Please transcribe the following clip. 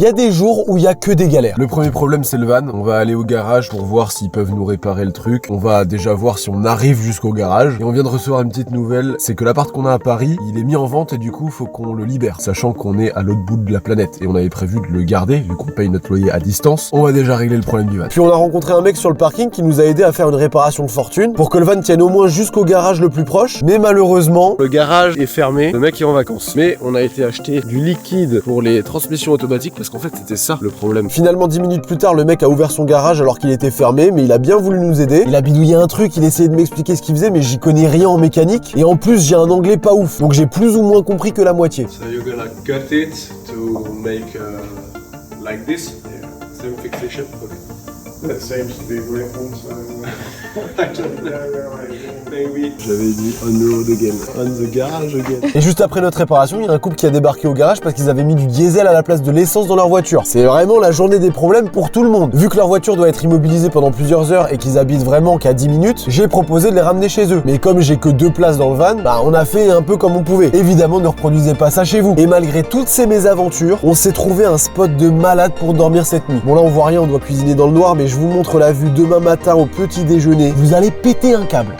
Il y a des jours où il y a que des galères. Le premier problème, c'est le van. On va aller au garage pour voir s'ils peuvent nous réparer le truc. On va déjà voir si on arrive jusqu'au garage. Et on vient de recevoir une petite nouvelle, c'est que l'appart qu'on a à Paris, il est mis en vente et du coup, faut qu'on le libère. Sachant qu'on est à l'autre bout de la planète. Et on avait prévu de le garder, vu qu'on paye notre loyer à distance. On va déjà régler le problème du van. Puis on a rencontré un mec sur le parking qui nous a aidé à faire une réparation de fortune pour que le van tienne au moins jusqu'au garage le plus proche. Mais malheureusement, le garage est fermé, le mec est en vacances. Mais on a été acheter du liquide pour les transmissions automatiques parce qu'en fait, c'était ça le problème. Finalement 10 minutes plus tard, le mec a ouvert son garage alors qu'il était fermé, mais il a bien voulu nous aider. Il a bidouillé un truc, il essayait de m'expliquer ce qu'il faisait, mais j'y connais rien en mécanique. Et en plus, j'ai un anglais pas ouf, donc j'ai plus ou moins compris que la moitié. So you're gonna cut it to make like this. Yeah. Same fixation. Okay. That seems to be working, so Maybe. J'avais dit on the road again, on the garage again. Et juste après notre réparation, il y a un couple qui a débarqué au garage parce qu'ils avaient mis du diesel à la place de l'essence dans leur voiture. C'est vraiment la journée des problèmes pour tout le monde. Vu que leur voiture doit être immobilisée pendant plusieurs heures et qu'ils habitent vraiment qu'à 10 minutes, j'ai proposé de les ramener chez eux. Mais comme j'ai que 2 places dans le van, on a fait un peu comme on pouvait. Évidemment, ne reproduisez pas ça chez vous. Et malgré toutes ces mésaventures, on s'est trouvé un spot de malade pour dormir cette nuit. Bon là on voit rien, on doit cuisiner dans le noir, mais je vous montre la vue demain matin au petit déjeuner. Vous allez péter un câble.